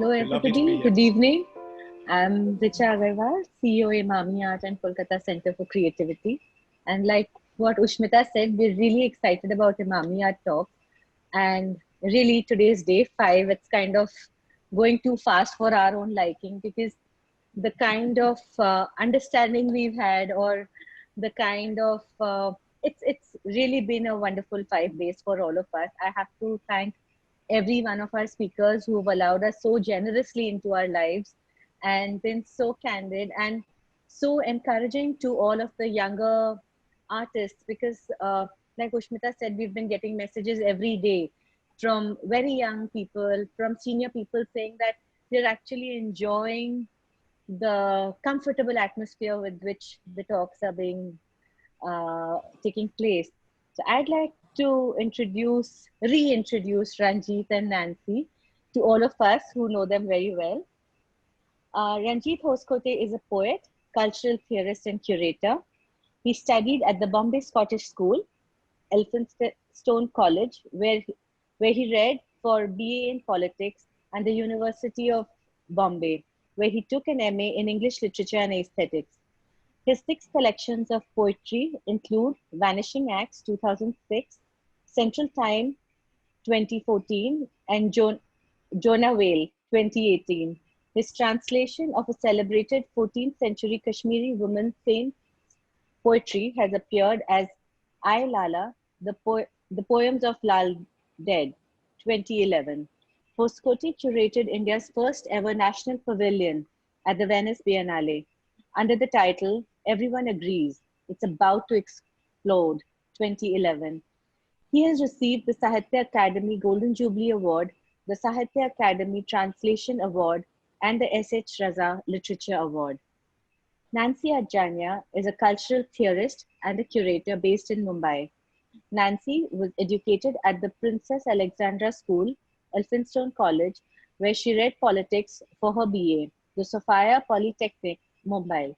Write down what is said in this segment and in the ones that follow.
Hello Lovely to everybody, be good here. evening. I'm Richa Agarwal, CEO Emami Art and Kolkata Center for Creativity. And like what Ushmita said, we're really excited about Emami Art Talks. And really today's day 5, it's kind of going too fast for our own liking because the kind of understanding we've had or the kind of it's really been a wonderful 5 days for all of us. I have to thank every one of our speakers who've allowed us so generously into our lives and been so candid and so encouraging to all of the younger artists because like Ushmita said, we've been getting messages every day from very young people, from senior people saying that they're actually enjoying the comfortable atmosphere with which the talks are being taking place. So I'd like to reintroduce Ranjeet and Nancy to all of us who know them very well. Ranjeet Hoscote is a poet, cultural theorist, and curator. He studied at the Bombay Scottish School, Elphinstone College, where he read for BA in politics, and the University of Bombay, where he took an MA in English literature and aesthetics. His 6 collections of poetry include Vanishing Acts 2006, Central Time 2014, and Jonah Whale 2018. His translation of a celebrated 14th century Kashmiri woman saint's poetry has appeared as I Lala, the Poems of Lal Dead 2011. Hoskote curated India's first ever national pavilion at the Venice Biennale under the title Everyone Agrees It's About to Explode 2011. He has received the Sahitya Academy Golden Jubilee Award, the Sahitya Academy Translation Award, and the S.H. Raza Literature Award. Nancy Adajania is a cultural theorist and a curator based in Mumbai. Nancy was educated at the Princess Alexandra School, Elphinstone College, where she read politics for her BA, the Sophia Polytechnic, Mumbai,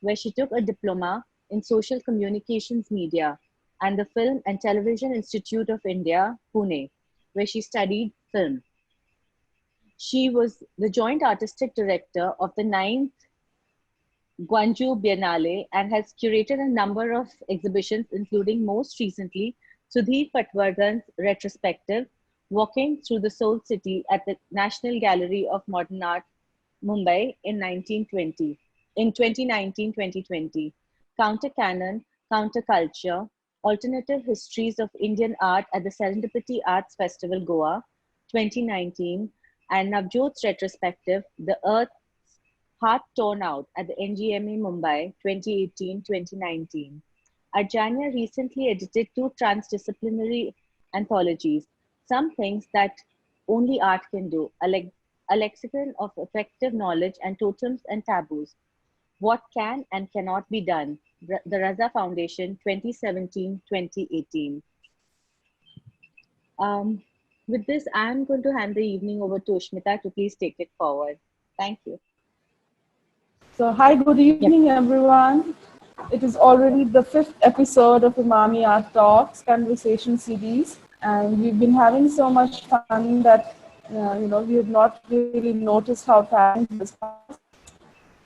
where she took a diploma in social communications media, and the Film and Television Institute of India, Pune, where she studied film. She was the joint artistic director of the 9th Guangzhou Biennale and has curated a number of exhibitions, including most recently Sudhir Patwardhan's retrospective, Walking Through the Soul City at the National Gallery of Modern Art, Mumbai in 2019-2020, Counter Canon, Counter Culture, Alternative Histories of Indian Art at the Serendipity Arts Festival, Goa, 2019, and Navjot's retrospective, The Earth's Heart Torn Out at the NGMA Mumbai 2018-2019. Ajania recently edited 2 transdisciplinary anthologies, Some Things That Only Art Can Do, a lexicon of effective knowledge and totems and taboos, What Can and Cannot Be Done, the Raza Foundation 2017-2018. Um, with this, I'm going to hand the evening over to Ushmita to please take it forward. Thank you. So, hi, good Yep. evening, everyone. It is already the 5th episode of Emami Art Talks conversation series, and we've been having so much fun that we have not really noticed how time has passed.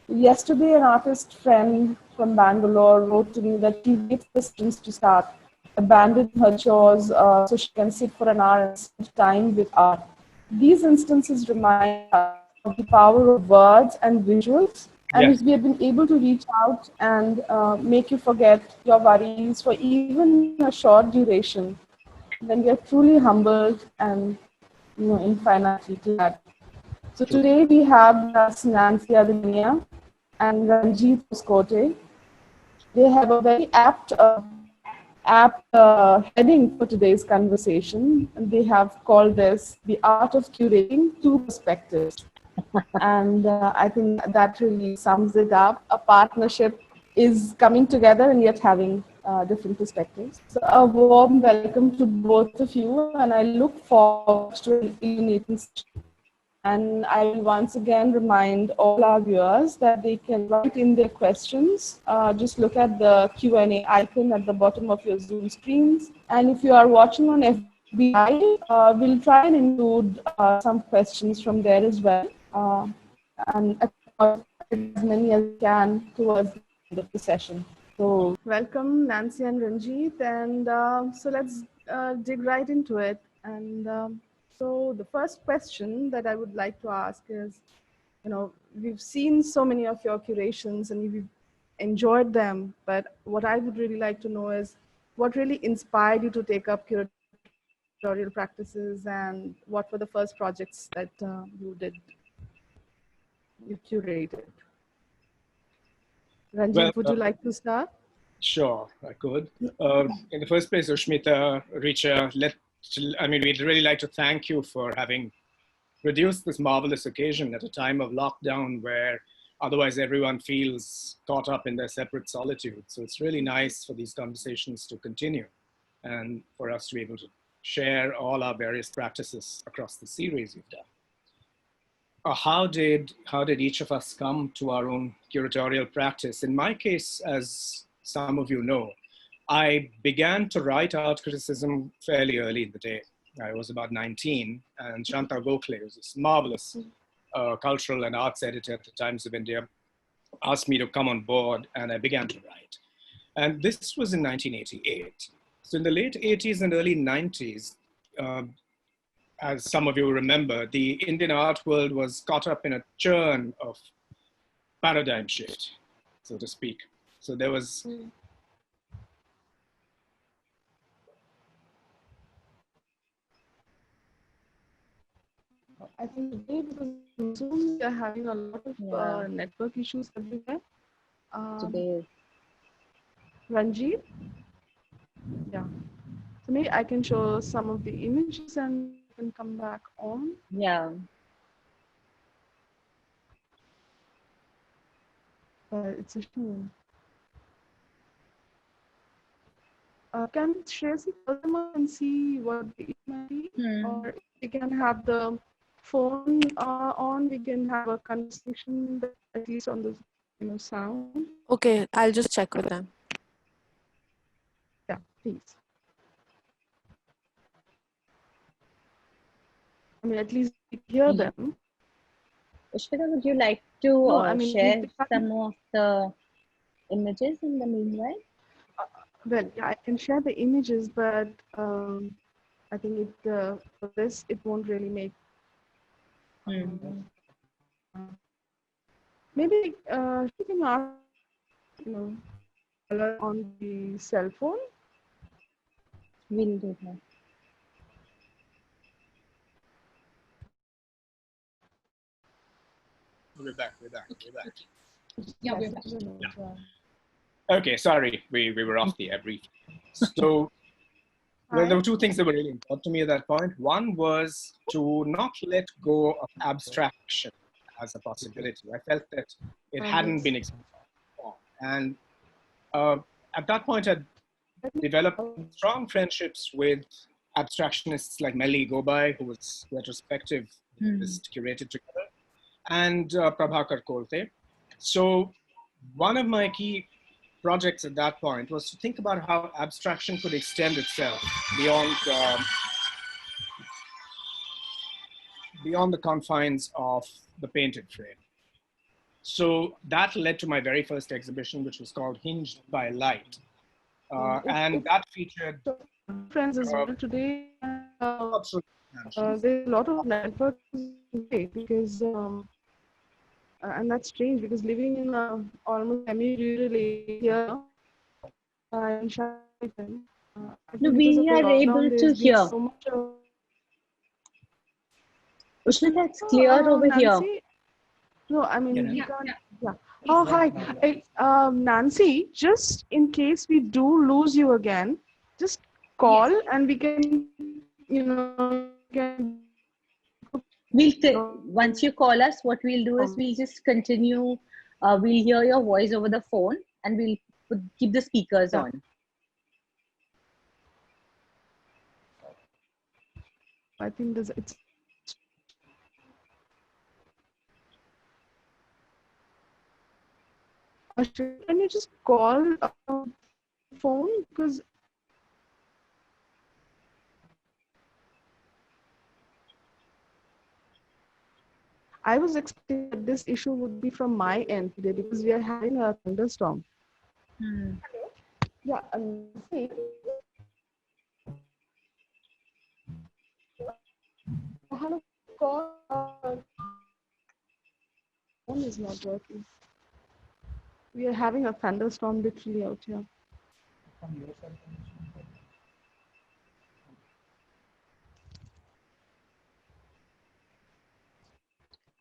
Yesterday, an artist friend from Bangalore wrote to me that she waits for students to start, abandon her chores so she can sit for an hour and spend time with art. These instances remind us of the power of words and visuals. And Yeah. if we have been able to reach out and make you forget your worries for even a short duration, then we are truly humbled and infinitely glad. So True. today we have with us Nancy Adajania and Ranjeet Hoscote. They have a very apt heading for today's conversation. And they have called this The Art of Curating Two Perspectives. And I think that really sums it up. A partnership is coming together and yet having different perspectives. So a warm welcome to both of you, and I look forward to an illuminating session. And I will once again remind all our viewers that they can write in their questions. Just look at the Q&A icon at the bottom of your Zoom screens. And if you are watching on FB be live. We'll try and include some questions from there as well, and as many as we can towards the end of the session. So welcome Nancy and Ranjeet, and so let's dig right into it. And so the first question that I would like to ask is, we've seen so many of your curations and we've enjoyed them, but what I would really like to know is what really inspired you to take up curatorial practices, and what were the first projects that you curated? Well, Ranjit, would you like to start? sure, I could. In the first place, Ushmita, Richa, we'd really like to thank you for having produced this marvelous occasion at a time of lockdown where otherwise everyone feels caught up in their separate solitude. So it's really nice for these conversations to continue and for us to be able to share all our various practices across the series you've done. How did each of us come to our own curatorial practice? In my case, as some of you know, I began to write art criticism fairly early in the day. I was about 19, and Shanta Gokhale, who's this marvelous cultural and arts editor at the Times of India, asked me to come on board, and I began to write. And this was in 1988. So in the late 80s and early 90s, as some of you remember, the Indian art world was caught up in a churn of paradigm shift, so to speak. So there was... I think today, because Zoom, we are having a lot of network issues everywhere. Today. Ranjit? Yeah. So maybe I can show some of the images and can come back on. Yeah. It's a shame. Can Shreyasi call them up and see what the issue might be? Or if we can have the phone on, we can have a conversation that at least on the sound. Okay, I'll just check with them. Yeah, please. I mean, at least we hear them. Ushmita, would you like to share some of the images in the meanwhile? Well, yeah, I can share the images, but I think for this, it won't really make. Maybe she can ask, on the cell phone. We'll do that. We're back. Yeah, we're back. Okay, sorry, we were off the air briefly. So, well, there were two things that were really important to me at that point. One was to not let go of abstraction as a possibility. I felt that it hadn't been explored before. And at that point, I'd developed strong friendships with abstractionists like Melly Gobai, who was retrospective, curated together, and Prabhakar Kolte. So one of my key projects at that point was to think about how abstraction could extend itself beyond the confines of the painted frame. So that led to my very first exhibition, which was called Hinged by Light. And that featured friends as well today. There's a lot of network because and that's strange because living in almost semi-rural area in Shaitan, no, we are able to hear. So Ushmita, it's clear over Nancy, here. No, I mean, we can't. Yeah. Oh, hi. Nancy, just in case we do lose you again, just call and we can, Once you call us, what we'll do is we'll just continue. We'll hear your voice over the phone and we'll keep the speakers on. I think it's. Can you just call phone because I was expecting that this issue would be from my end today because we are having a thunderstorm. Yeah, see, I had a call. Phone is not working. We are having a thunderstorm literally out here.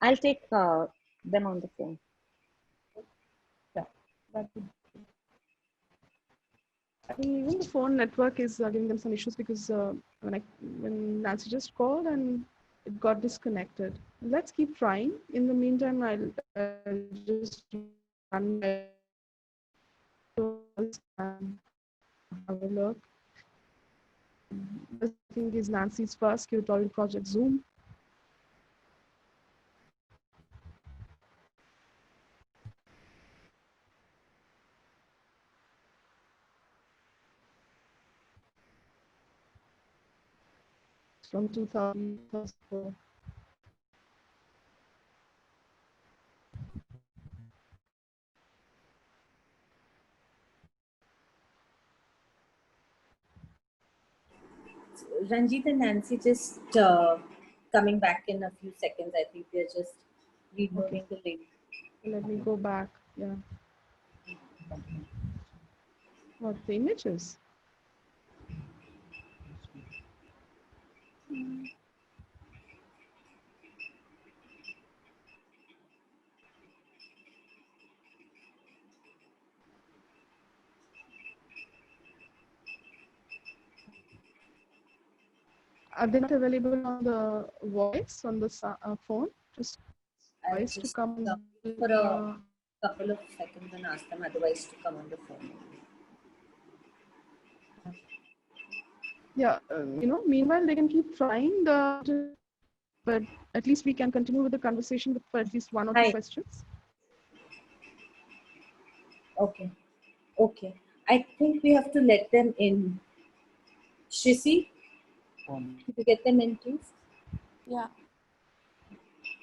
I'll take them on the phone. Yeah, that would. I mean, even the phone network is giving them some issues because when Nancy just called and it got disconnected. Let's keep trying. In the meantime, I'll just run and have a look. This I think is Nancy's first curatorial project, Zoom. From 2004. Ranjit and Nancy just coming back in a few seconds. I think they're just removing the link. Let me go back. Yeah. What the images? Are they not available on the voice on the phone? Just voice to come for a couple of seconds and ask them otherwise to come on the phone. Yeah, meanwhile they can keep trying but at least we can continue with the conversation for at least one or two questions. Okay. Okay. I think we have to let them in. Shisi, can you get them in, please? Yeah.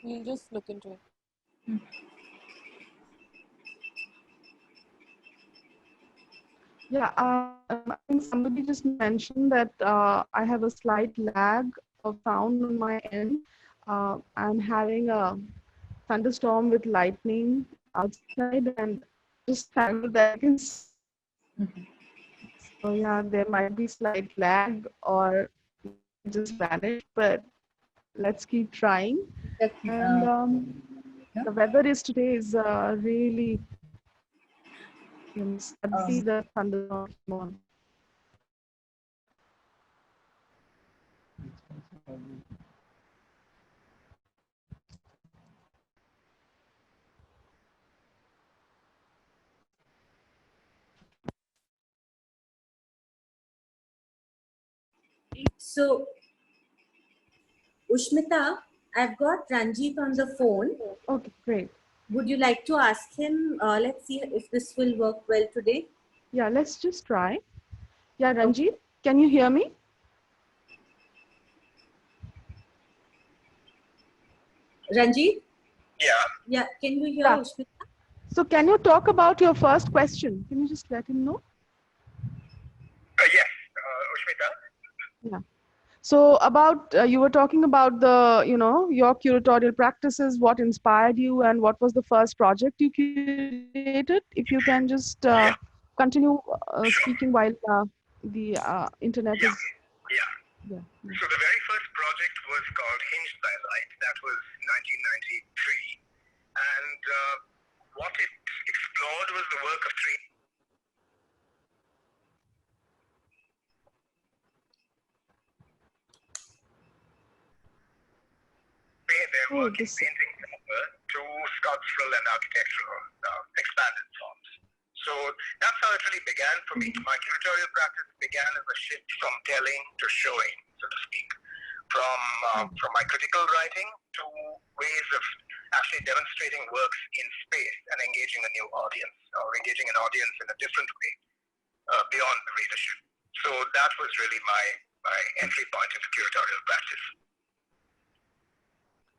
We'll just look into it. Yeah, I think somebody just mentioned that I have a slight lag of sound on my end. I'm having a thunderstorm with lightning outside and just thankful that I can see. So yeah, there might be slight lag or just vanish, but let's keep trying. And the weather is today is really suddenly the thunderstorm came on. So, Ushmita, I've got Ranjit on the phone. Okay, great. Would you like to ask him? Let's see if this will work well today. Yeah, let's just try. Yeah, Ranjeet, can you hear me? Ranjit? Yeah. Yeah, can you hear Ushmita? So can you talk about your first question? Can you just let him know? Yes, Ushmita. Yeah. So about, you were talking about the, your curatorial practices, what inspired you and what was the first project you curated? If you can just continue speaking while the internet is... Yeah. So the very first project was called Hinged by Light. That was 1993. And what it explored was the work of three. Their work in painting to sculptural and architectural expanded forms. So that's how it really began for me. My curatorial practice began as a shift from telling to showing, so to speak, from my critical writing to ways of actually demonstrating works in space and engaging a new audience, or engaging an audience in a different way beyond the readership. So that was really my entry point into curatorial practice.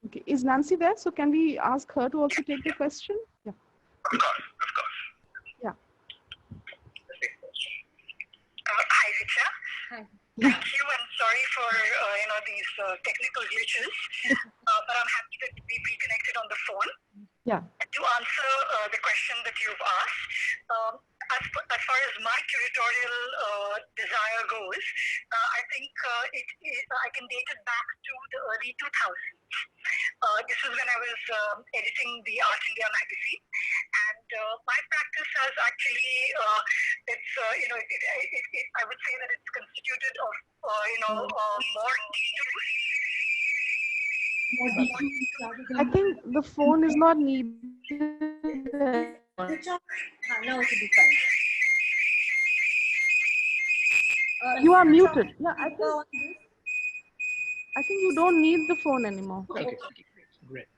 Okay, is Nancy there? So can we ask her to also take the question? Yeah. Of course, of course. Yeah. Hi, Richa. Hi. Thank you, and sorry for these technical glitches, but I'm happy that we've reconnected on the phone. Yeah. To answer the question that you've asked, as far as my curatorial desire goes, I think I can date it back to the early 2000s. This was when I was editing the Art India magazine, and my practice has actually, I would say that it's constituted of, more details. I think the phone is not needed. Now it will be fine. You are muted. Yeah, I think you don't need the phone anymore. Okay, great.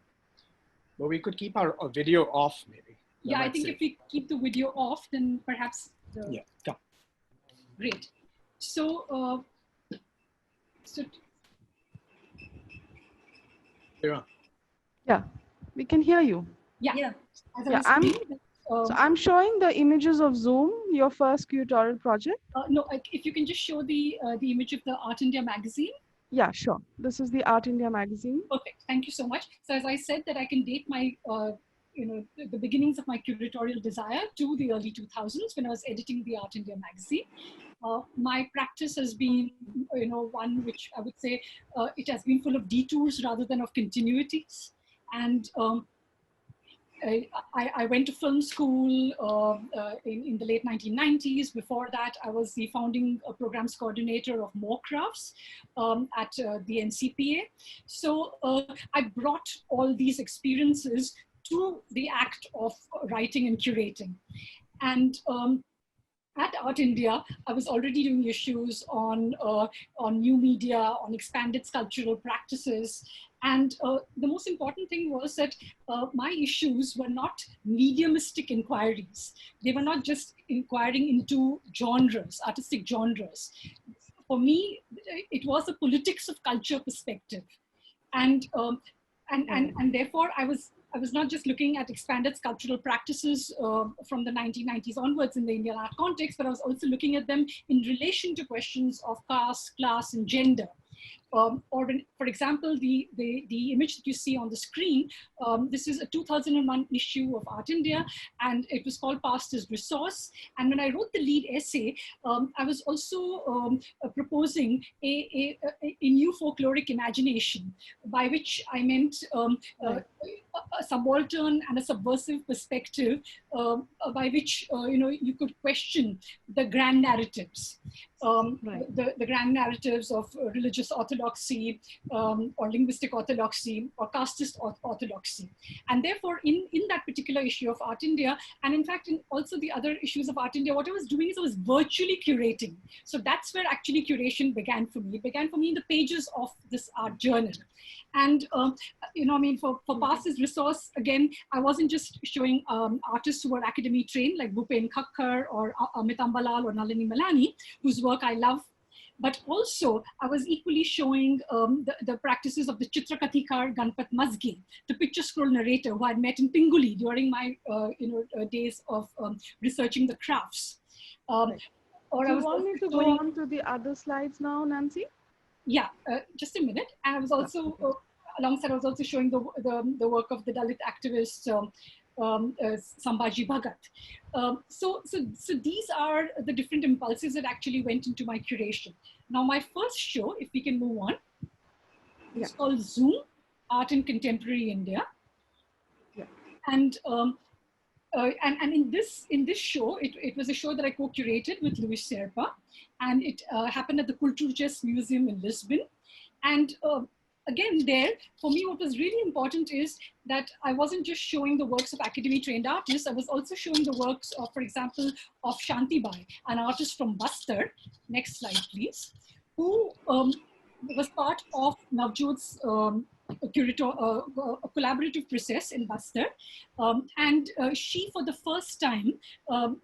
But we could keep our video off, maybe. Yeah, I think if we keep the video off, then perhaps. Yeah, come. Great. So, You're on. Yeah, we can hear you. yeah. As I Yeah, was I'm. saying, So I'm showing the images of Zoom, your first curatorial project. no, if you can just show the image of the Art India magazine. Yeah, sure. This is the Art India magazine. Perfect. Thank you so much. So as I said, that I can date my, the beginnings of my curatorial desire to the early 2000s when I was editing the Art India magazine. My practice has been, one which I would say it has been full of detours rather than of continuities. And I went to film school in the late 1990s. Before that, I was the founding programs coordinator of More Crafts at the NCPA. So I brought all these experiences to the act of writing and curating. And at Art India, I was already doing issues on new media, on expanded sculptural practices. And the most important thing was that my issues were not mediumistic inquiries. They were not just inquiring into genres, artistic genres. For me, it was a politics of culture perspective. And therefore, I was not just looking at expanded sculptural practices from the 1990s onwards in the Indian art context, but I was also looking at them in relation to questions of caste, class, and gender. For example, the image that you see on the screen, this is a 2001 issue of Art India, and it was called Past as Resource. And when I wrote the lead essay, I was also proposing a new folkloric imagination, by which I meant a subaltern and a subversive perspective, by which you could question the grand narratives. The grand narratives of religious orthodoxy or linguistic orthodoxy or casteist orthodoxy. And therefore, in that particular issue of Art India, and in fact, in also the other issues of Art India, what I was doing is I was virtually curating. So that's where actually curation began for me. It began for me in the pages of this art journal. And, for Past as Resource, again, I wasn't just showing artists who were academy trained, like Bhupen Khakkar or Amit Ambalal or Nalini Malani, whose work I love. But also, I was equally showing the practices of the Chitrakathikar Ganpat Mazge, the picture scroll narrator who I met in Pinguli during my days of researching the crafts. Do you want me to go on to the other slides now, Nancy? Yeah, just a minute. And I was also, alongside, I was also showing the work of the Dalit activist Sambhaji Bhagat. So these are the different impulses that actually went into my curation. Now, my first show, if we can move on, it's called Zoom, Art in Contemporary India. Yeah. And in this show, it was a show that I co-curated with Luis Serpa, and it happened at the Culturges Museum in Lisbon. And again, there, for me, what was really important is that I wasn't just showing the works of academy trained artists, I was also showing the works of, for example, of Shanti Bai, an artist from Bastar. Next slide, please, who was part of Navjot's Curator, a collaborative process in Bastar. And she, for the first time,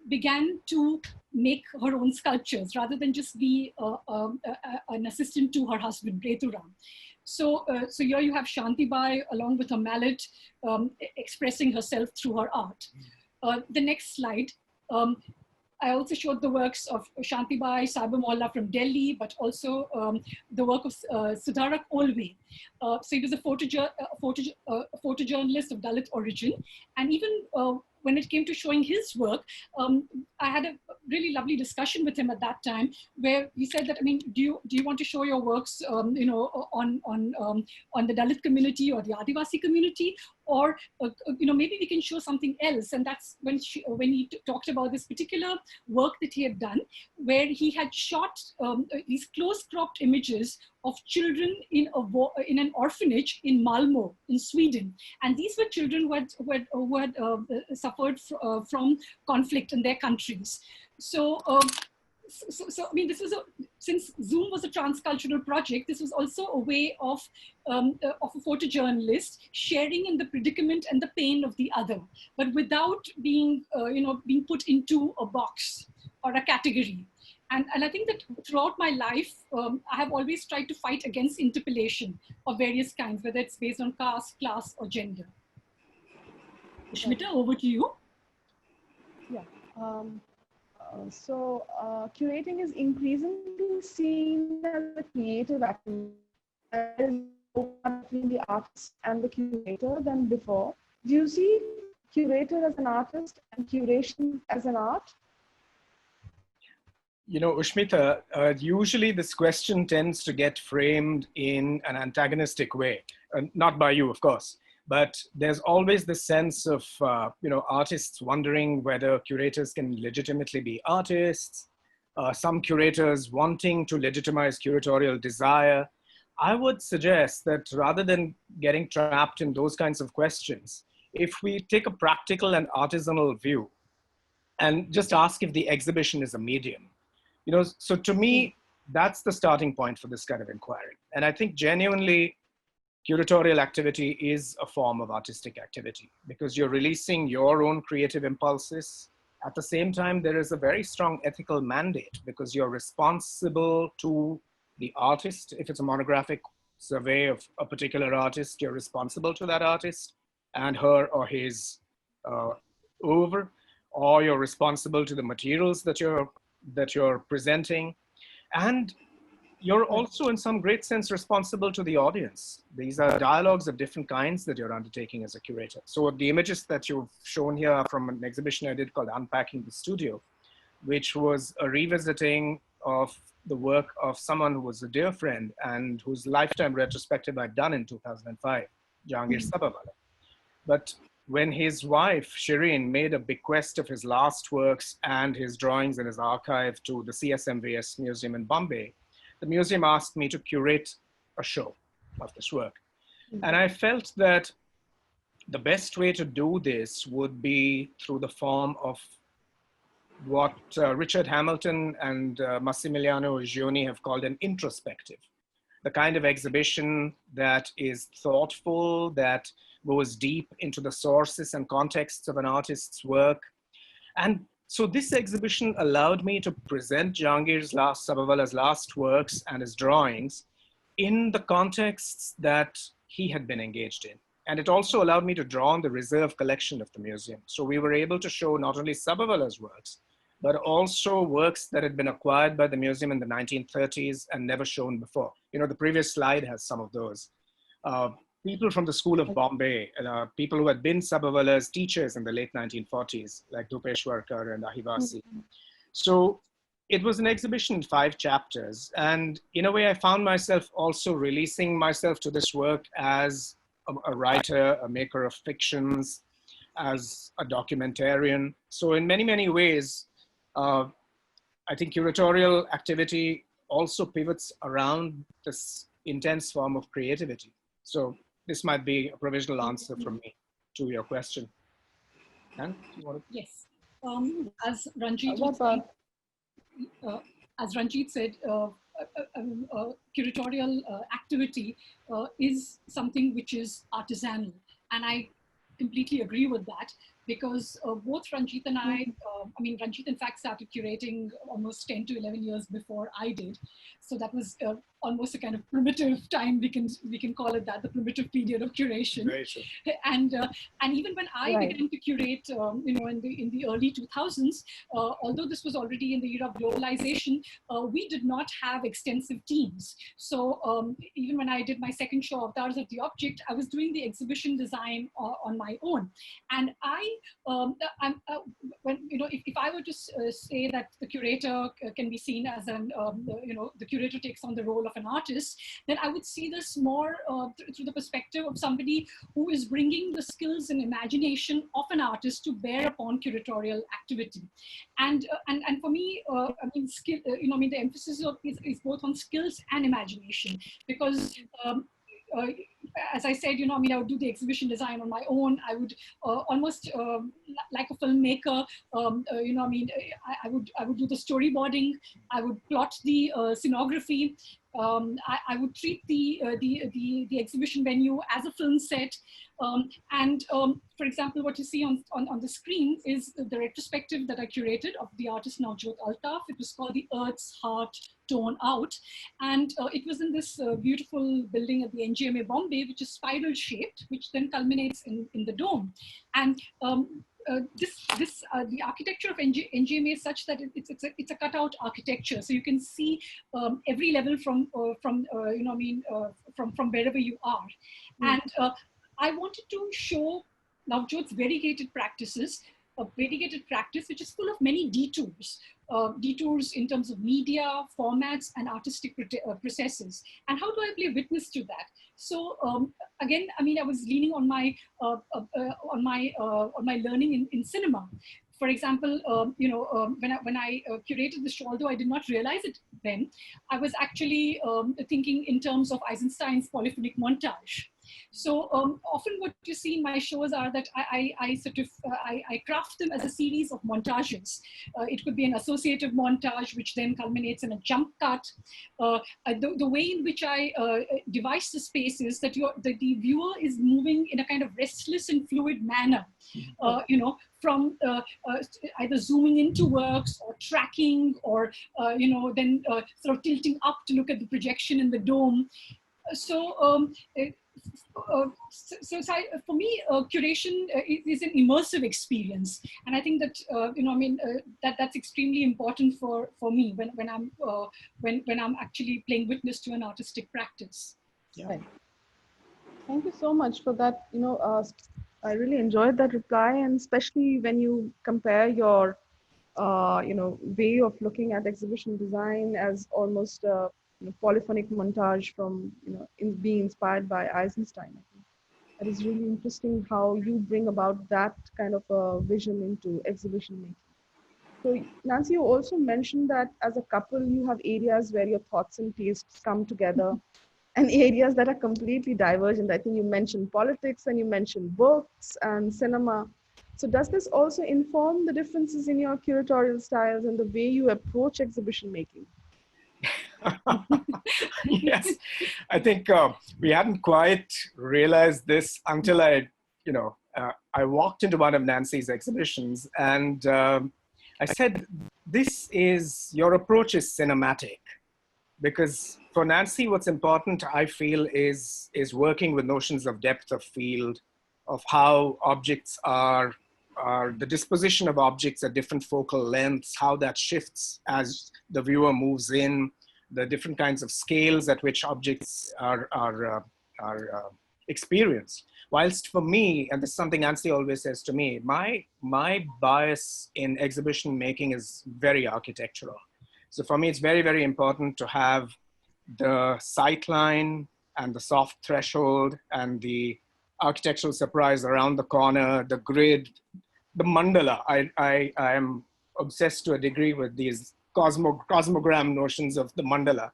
began to make her own sculptures rather than just be an assistant to her husband, Returam. So here you have Shanti Bai along with a mallet expressing herself through her art. The next slide. I also showed the works of Shanti Bai, Saib Molla from Delhi, but also the work of Siddharak Olve. So he was a photojournalist of Dalit origin. And even when it came to showing his work, I had a really lovely discussion with him at that time, where he said that, I mean, do you want to show your works, on the Dalit community or the Adivasi community, or maybe we can show something else? And that's when he talked about this particular work that he had done, where he had shot these close-cropped images of children in an orphanage in Malmö, in Sweden. And these were children who had suffered from conflict in their countries. So I mean, since Zoom was a transcultural project, this was also a way of a photojournalist sharing in the predicament and the pain of the other, but without being put into a box or a category. And I think that throughout my life, I have always tried to fight against interpellation of various kinds, whether it's based on caste, class, or gender. Ushmita, over to you. Yeah. So curating is increasingly seen as a creative activity. There is more between the artist and the curator than before. Do you see curator as an artist and curation as an art? Ushmita, usually this question tends to get framed in an antagonistic way, not by you, of course, but there's always this sense of, artists wondering whether curators can legitimately be artists, some curators wanting to legitimize curatorial desire. I would suggest that rather than getting trapped in those kinds of questions, if we take a practical and artisanal view and just ask if the exhibition is a medium, so to me, that's the starting point for this kind of inquiry. And I think genuinely, curatorial activity is a form of artistic activity because you're releasing your own creative impulses. At the same time, there is a very strong ethical mandate because you're responsible to the artist. If it's a monographic survey of a particular artist, you're responsible to that artist and her or his oeuvre, or you're responsible to the materials that you're presenting. And you're also in some great sense responsible to the audience. These are dialogues of different kinds that you're undertaking as a curator. So the images that you've shown here are from an exhibition I did called Unpacking the Studio, which was a revisiting of the work of someone who was a dear friend and whose lifetime retrospective I'd done in 2005, Jahangir Sabawala. But when his wife, Shireen, made a bequest of his last works and his drawings and his archive to the CSMVS Museum in Bombay, the museum asked me to curate a show of this work. And I felt that the best way to do this would be through the form of what Richard Hamilton and Massimiliano Gioni have called an introspective, the kind of exhibition that is thoughtful, that goes deep into the sources and contexts of an artist's work. And so this exhibition allowed me to present Sabawala's last works and his drawings in the contexts that he had been engaged in. And it also allowed me to draw on the reserve collection of the museum. So we were able to show not only Sabawala's works, but also works that had been acquired by the museum in the 1930s and never shown before. The previous slide has some of those. People from the School of Bombay, people who had been Sabawala's teachers in the late 1940s, like Dhupeshwarkar and Ahivasi. So it was an exhibition in 5 chapters. And in a way, I found myself also releasing myself to this work as a writer, a maker of fictions, as a documentarian. So in many, many ways, I think curatorial activity also pivots around this intense form of creativity. So this might be a provisional answer from me to your question. And you want to? Yes. As Ranjeet said, curatorial activity is something which is artisanal. And I completely agree with that. because both Ranjit and I mean, Ranjit in fact started curating almost 10 to 11 years before I did. So that was almost a kind of primitive time, we can call it that, the primitive period of curation. Very true. And even when I began to curate, you know, in the early 2000s, although this was already in the era of globalization, we did not have extensive teams. So even when I did my second show, Avatars of the Object, I was doing the exhibition design on my own. And when, you know, if I were to say that the curator can be seen as an, you know, the curator takes on the role of an artist, then I would see this more through the perspective of somebody who is bringing the skills and imagination of an artist to bear upon curatorial activity. And for me, I mean, skill, you know, I mean, the emphasis is both on skills and imagination, because as I said, you know, I mean, I would do the exhibition design on my own. I would almost like a filmmaker, you know, I mean, I would do the storyboarding. I would plot the scenography. I would treat the exhibition venue as a film set. For example, what you see on the screen is the retrospective that I curated of the artist Navjot Altaf. It was called The Earth's Heart Torn Out. And it was in this beautiful building at the NGMA Bombay, which is spiral shaped, which then culminates in the dome. And the architecture of NGMA is such that it's a cutout architecture, so you can see every level from you know, I mean, from wherever you are. And I wanted to show Navjot's variegated practices, a variegated practice which is full of many detours. Detours in terms of media, formats, and artistic processes. And how do I play witness to that? So again, I mean, I was leaning on my learning in cinema. For example, you know, when I curated the show, although I did not realize it then, I was actually thinking in terms of Eisenstein's polyphonic montage. So often what you see in my shows are that I sort of, I craft them as a series of montages. It could be an associative montage, which then culminates in a jump cut. The way in which I devise the space is that the viewer is moving in a kind of restless and fluid manner, you know, from either zooming into works or tracking or, you know, then sort of tilting up to look at the projection in the dome. So for me, curation is an immersive experience, and I think that you know, I mean, that's extremely important for me when I'm actually playing witness to an artistic practice. Yeah. Right. Thank you so much for that. You know, I really enjoyed that reply, and especially when you compare your you know, way of looking at exhibition design as almost you know, polyphonic montage from, you know, being inspired by Eisenstein. I think that is really interesting how you bring about that kind of a vision into exhibition making. So Nancy, you also mentioned that as a couple, you have areas where your thoughts and tastes come together and areas that are completely divergent. I think you mentioned politics and you mentioned books and cinema. So does this also inform the differences in your curatorial styles and the way you approach exhibition making? Yes, I think we hadn't quite realized this until I walked into one of Nancy's exhibitions, and I said, your approach is cinematic. Because for Nancy, what's important, I feel, is working with notions of depth of field, of how objects are the disposition of objects at different focal lengths, how that shifts as the viewer moves in, the different kinds of scales at which objects are experienced. Whilst for me, and this is something Nancy always says to me, my bias in exhibition making is very architectural. So for me, it's very, very important to have the sightline and the soft threshold and the architectural surprise around the corner, the grid, the mandala. I am obsessed to a degree with these cosmogram notions of the mandala.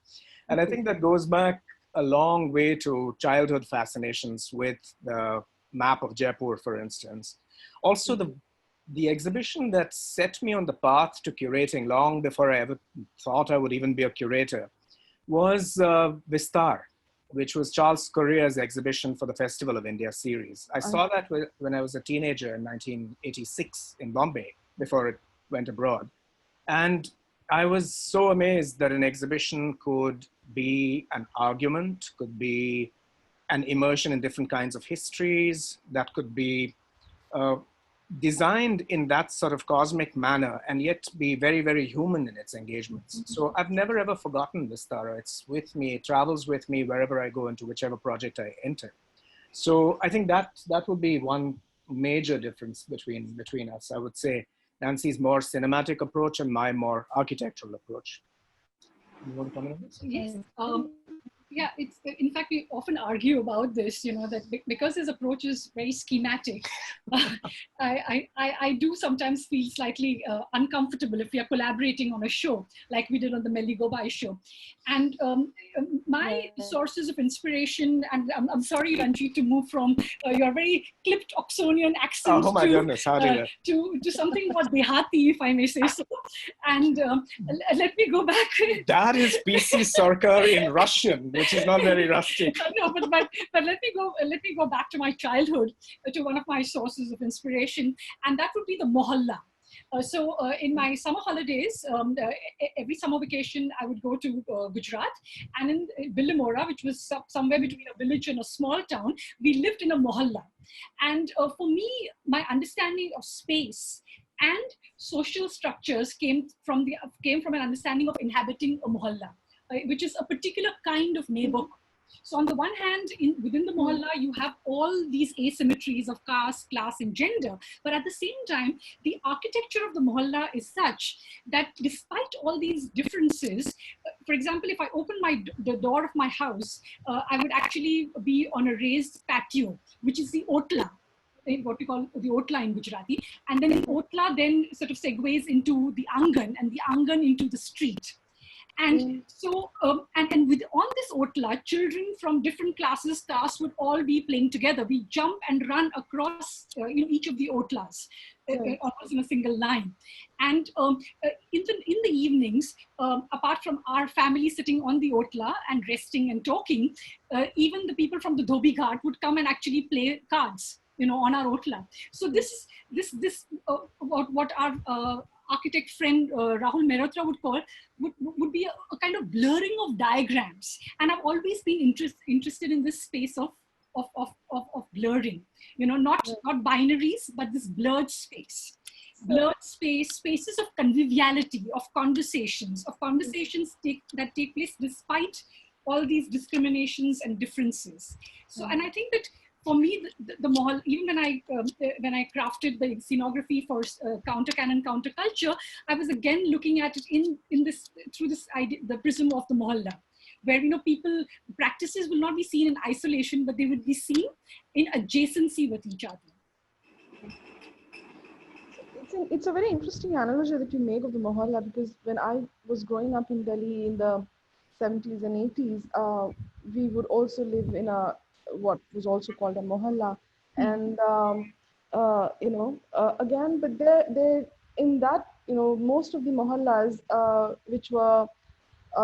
And I think that goes back a long way to childhood fascinations with the map of Jaipur, for instance. Also, the exhibition that set me on the path to curating long before I ever thought I would even be a curator was Vistar. which was Charles Correa's exhibition for the Festival of India series. I saw that when I was a teenager in 1986 in Bombay, before it went abroad. And I was so amazed that an exhibition could be an argument, could be an immersion in different kinds of histories, that could be designed in that sort of cosmic manner and yet be very, very human in its engagements. So I've never ever forgotten this Tara. It's with me, it travels with me wherever I go into whichever project I enter. So I think that would be one major difference between us. I would say Nancy's more cinematic approach and my more architectural approach. You want to comment on this? Yes. Yeah, it's, in fact, we often argue about this, that because his approach is very schematic, I do sometimes feel slightly uncomfortable if we are collaborating on a show, like we did on the Melli Gobai show. And my sources of inspiration, and I'm sorry, Ranjeet, to move from your very clipped Oxonian accent to something more Dehati, if I may say so. And let me go back. That is PC Sarkar in Russian, which is not very rustic. No, but let me go back to my childhood, to one of my sources of inspiration, and that would be the mohalla. So in my summer holidays, every summer vacation, I would go to Gujarat, and in Billimora, which was somewhere between a village and a small town, we lived in a mohalla. And for me, my understanding of space and social structures came from an understanding of inhabiting a mohalla, which is a particular kind of neighborhood. So on the one hand, within the mohalla, you have all these asymmetries of caste, class, and gender. But at the same time, the architecture of the mohalla is such that despite all these differences, for example, if I open the door of my house, I would actually be on a raised patio, which is the otla, what we call the otla in Gujarati. And then the otla then sort of segues into the angan, and the angan into the street. And so, on this otla, children from different classes, castes would all be playing together. We jump and run across each of the otlas, almost in a single line. And in the evenings, apart from our family sitting on the otla and resting and talking, even the people from the Dhobi Ghat would come and actually play cards, on our otla. So this what our architect friend Rahul Mehrotra would call would be a kind of blurring of diagrams, and I've always been interested in this space of blurring, not binaries, but this blurred space. Blurred spaces of conviviality, of conversations that take place despite all these discriminations and differences. So, and I think that for me, the mall, even when I crafted the scenography for Counter Canon, Counter Culture, I was again looking at it through this idea, the prism of the mohalla, where people practices will not be seen in isolation, but they would be seen in adjacency with each other. It's a very interesting analogy that you make of the mohalla, because when I was growing up in Delhi in the 70s and 80s, we would also live in what was also called a mohalla, and again, but there in that, most of the mohallas which were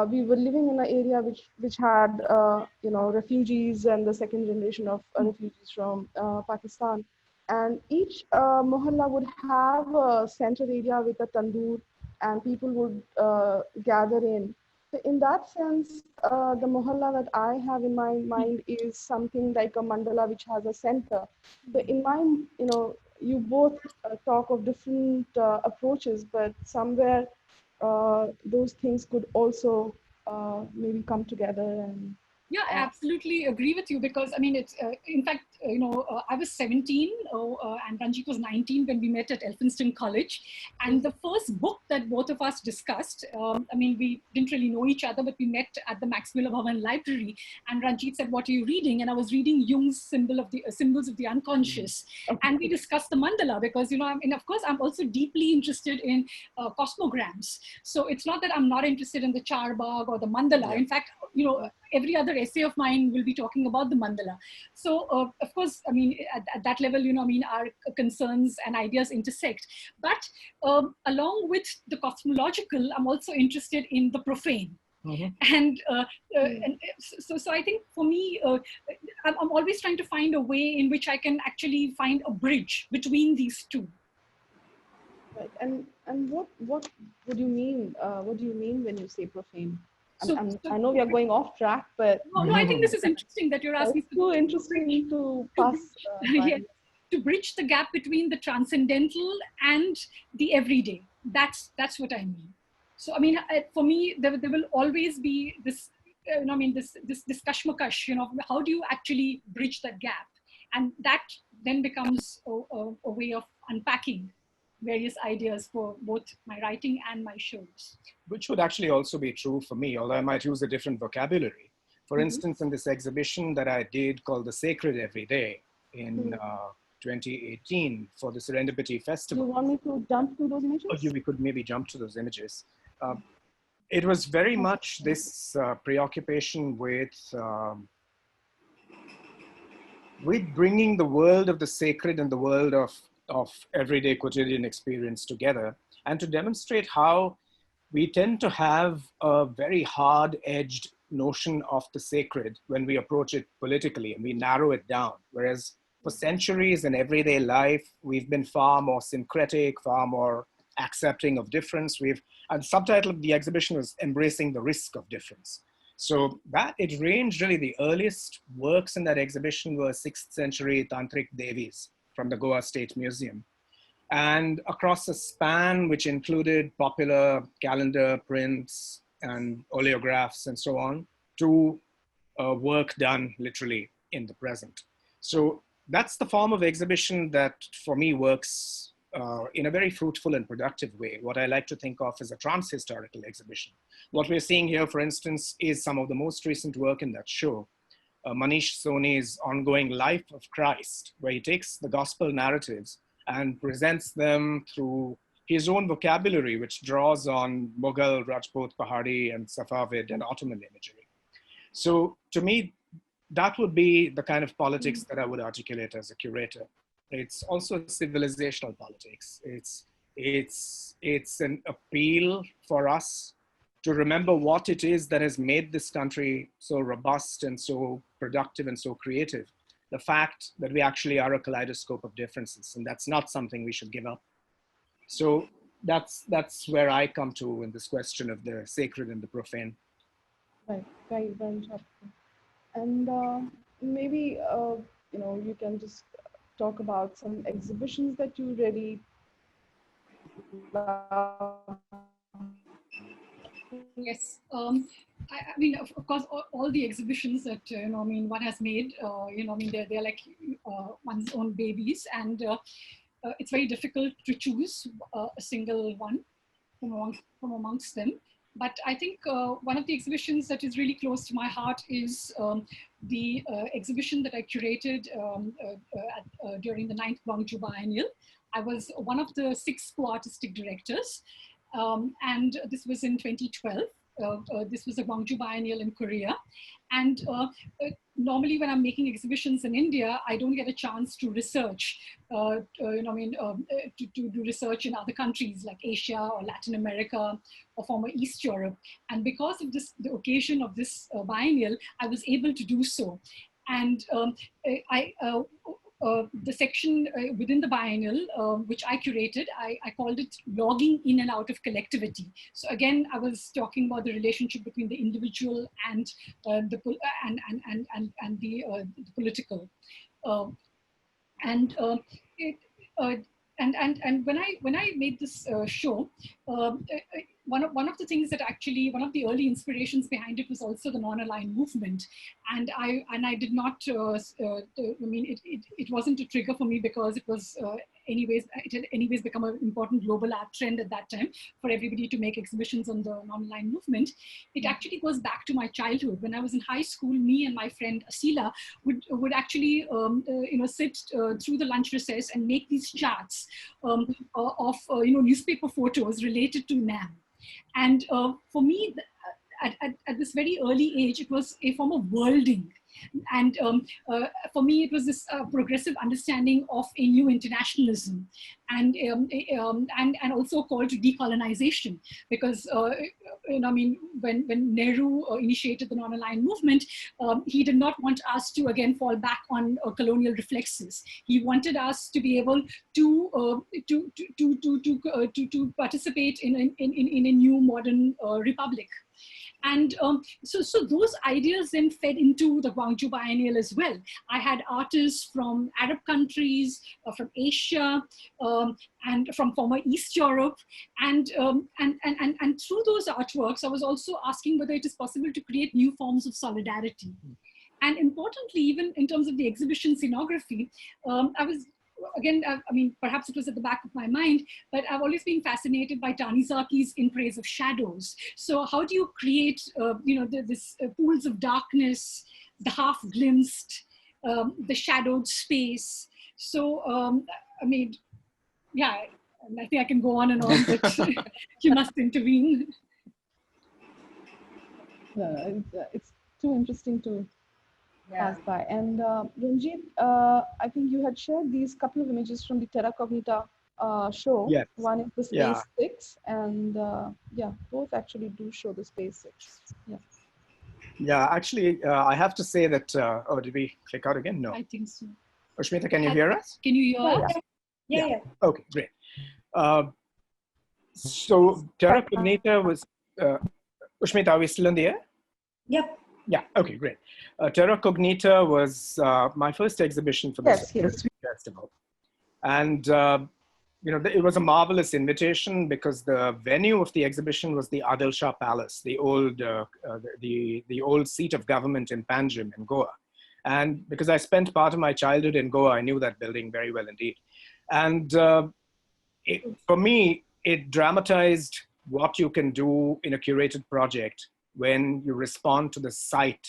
we were living in an area which had refugees and the second generation of refugees from Pakistan, and each mohalla would have a center area with a tandoor, and people would gather in. So in that sense, the mohalla that I have in my mind is something like a mandala which has a center. So in mind, you both talk of different approaches, but somewhere those things could also maybe come together. And yeah, I absolutely agree with you, because I mean, it's in fact, I was 17 and Ranjeet was 19 when we met at Elphinstone College. And the first book that both of us discussed, I mean, we didn't really know each other, but we met at the Max Miller Bhavan Library. And Ranjeet said, "What are you reading?" And I was reading Jung's Symbols of the Unconscious. And we discussed the mandala, because, of course, I'm also deeply interested in cosmograms. So it's not that I'm not interested in the Charbagh or the mandala. Yeah. In fact, every other essay of mine will be talking about the mandala. So, of course, I mean, at that level, our concerns and ideas intersect. But along with the cosmological, I'm also interested in the profane. And so I think for me, I'm always trying to find a way in which I can actually find a bridge between these two. Right. And what would you mean? What do you mean when you say profane? I know we are going off track, but no, I think this is interesting that you're asking. It's too interesting to pass. Yes, to bridge the gap between the transcendental and the everyday. That's what I mean. So I mean, for me, there will always be this. This kashmakash. How do you actually bridge that gap? And that then becomes a way of unpacking various ideas for both my writing and my shows. Which would actually also be true for me, although I might use a different vocabulary. For instance, in this exhibition that I did called The Sacred Every Day in 2018 for the Serendipity Festival. Do you want me to jump to those images? We could maybe jump to those images. It was very much this preoccupation with bringing the world of the sacred and the world of everyday quotidian experience together, and to demonstrate how we tend to have a very hard-edged notion of the sacred when we approach it politically and we narrow it down. Whereas for centuries in everyday life, we've been far more syncretic, far more accepting of difference. And the subtitle of the exhibition was Embracing the Risk of Difference. So that it ranged really, the earliest works in that exhibition were 6th century Tantric Devis from the Goa State Museum. And across a span which included popular calendar prints and oleographs and so on, to work done literally in the present. So that's the form of exhibition that for me works in a very fruitful and productive way. What I like to think of as a trans-historical exhibition. What we're seeing here, for instance, is some of the most recent work in that show. Manish Soni's ongoing Life of Christ, where he takes the gospel narratives and presents them through his own vocabulary, which draws on Mughal, Rajput, Pahari, and Safavid and Ottoman imagery. So to me, that would be the kind of politics that I would articulate as a curator. It's also civilizational politics. It's an appeal for us to remember what it is that has made this country so robust and so productive and so creative. The fact that we actually are a kaleidoscope of differences, and that's not something we should give up. So that's where I come to in this question of the sacred and the profane. Right, very interesting. And maybe you can just talk about some exhibitions that you really love. Yes, I mean, of course, all the exhibitions that one has made, they're like one's own babies, and it's very difficult to choose a single one from amongst them. But I think one of the exhibitions that is really close to my heart is the exhibition that I curated during the 9th Gwangju Biennial. I was one of the 6 co-artistic directors. And this was in 2012. This was a Gwangju Biennial in Korea. And normally when I'm making exhibitions in India, I don't get a chance to research, to do research in other countries like Asia or Latin America or former East Europe. And because of the occasion of this biennial, I was able to do so. And the section within the biennial, which I curated, I called it Logging in and Out of Collectivity. So again, I was talking about the relationship between the individual and the political. And when I made this show, one of the things that actually, one of the early inspirations behind it was also the non-aligned movement, and I did not. It wasn't a trigger for me because it was it had anyways become an important global art trend at that time for everybody to make exhibitions on the non-aligned movement. It actually goes back to my childhood. When I was in high school, me and my friend Asila would actually sit through the lunch recess and make these charts of newspaper photos related to NAM. And for me, at this very early age, it was a form of worlding. And for me, it was this progressive understanding of a new internationalism, and also a call to decolonization, because I mean, when Nehru initiated the non-aligned movement, he did not want us to again fall back on colonial reflexes. He wanted us to be able to participate in a new modern republic. And so those ideas then fed into the Gwangju Biennial as well. I had artists from Arab countries, from Asia, and from former East Europe. And through those artworks, I was also asking whether it is possible to create new forms of solidarity. And importantly, even in terms of the exhibition scenography, I was, again, I mean, perhaps it was at the back of my mind, but I've always been fascinated by Tanizaki's In Praise of Shadows. So how do you create, this pools of darkness, the half glimpsed, the shadowed space? So, I mean, yeah, I think I can go on and on, but you must intervene. It's too interesting to pass by. And Ranjeet, I think you had shared these couple of images from the Terra Cognita show. Yes. One is the Space 6, and both actually do show the Space 6. Yeah. Yeah, actually, I have to say that, oh, did we click out again? No. I think so. Ushmita, can you hear us? Can you hear us? Yeah. Okay, great. So Terra Cognita was, Ushmita, are we still in the air? Yep. Yeah, okay, great. Terra Cognita was my first exhibition for this festival. And, it was a marvelous invitation because the venue of the exhibition was the Adil Shah Palace, the old seat of government in Panjim in Goa. And because I spent part of my childhood in Goa, I knew that building very well indeed. And for me, it dramatized what you can do in a curated project when you respond to the site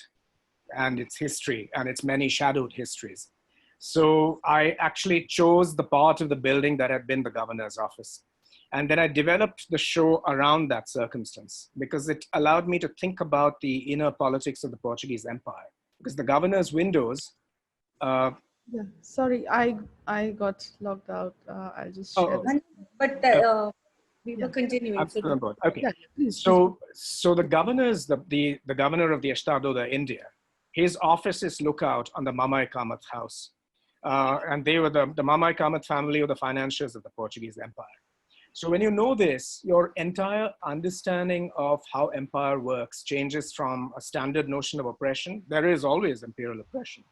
and its history and its many shadowed histories. So I actually chose the part of the building that had been the governor's office. And then I developed the show around that circumstance because it allowed me to think about the inner politics of the Portuguese Empire. Because the governor's windows... Sorry, I got logged out. I'll just share this. But we were continuing. Okay. Yeah, please, so the governors, the governor of the Estado de India, his offices look out on the Mamai Kamath house. And they were the Mamai Kamath family or the financiers of the Portuguese Empire. So when you know this, your entire understanding of how empire works changes from a standard notion of oppression. There is always imperial oppression,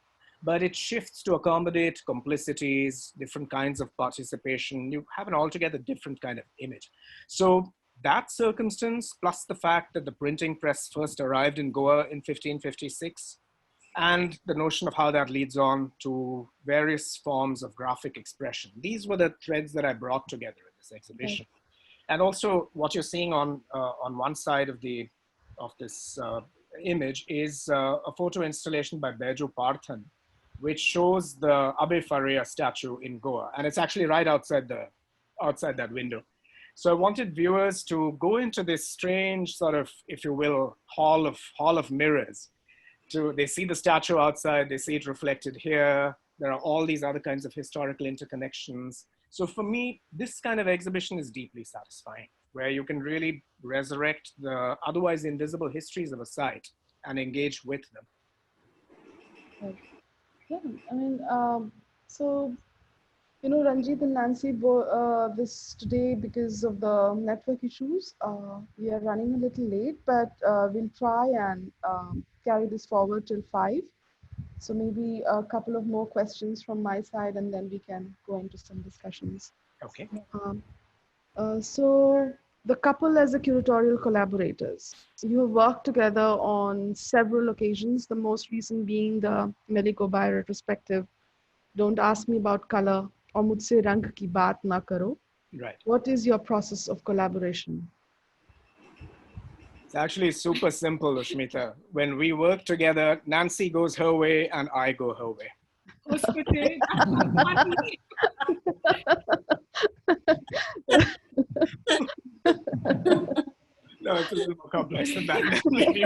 but it shifts to accommodate complicities, different kinds of participation. You have an altogether different kind of image. So that circumstance, plus the fact that the printing press first arrived in Goa in 1556, and the notion of how that leads on to various forms of graphic expression. These were the threads that I brought together in this exhibition. And also what you're seeing on one side of this image is a photo installation by Beju Parthan, which shows the Abe Faria statue in Goa. And it's actually right outside that window. So I wanted viewers to go into this strange sort of, if you will, hall of mirrors. They see the statue outside, they see it reflected here. There are all these other kinds of historical interconnections. So for me, this kind of exhibition is deeply satisfying, where you can really resurrect the otherwise invisible histories of a site and engage with them. Right. Yeah, I mean, so, Ranjeet and Nancy, this today, because of the network issues, we are running a little late, but we'll try and carry this forward till 5. So maybe a couple of more questions from my side, and then we can go into some discussions. Okay. So the couple as the curatorial collaborators, you have worked together on several occasions, the most recent being the Meliko Bai retrospective, Don't Ask Me About Color, or Mujhse Rang Ki Baat Na Karo. Right. What is your process of collaboration? It's actually super simple, Ushmita. When we work together, Nancy goes her way and I go her way. Hoscote. No, it's a little more complex than that. Maybe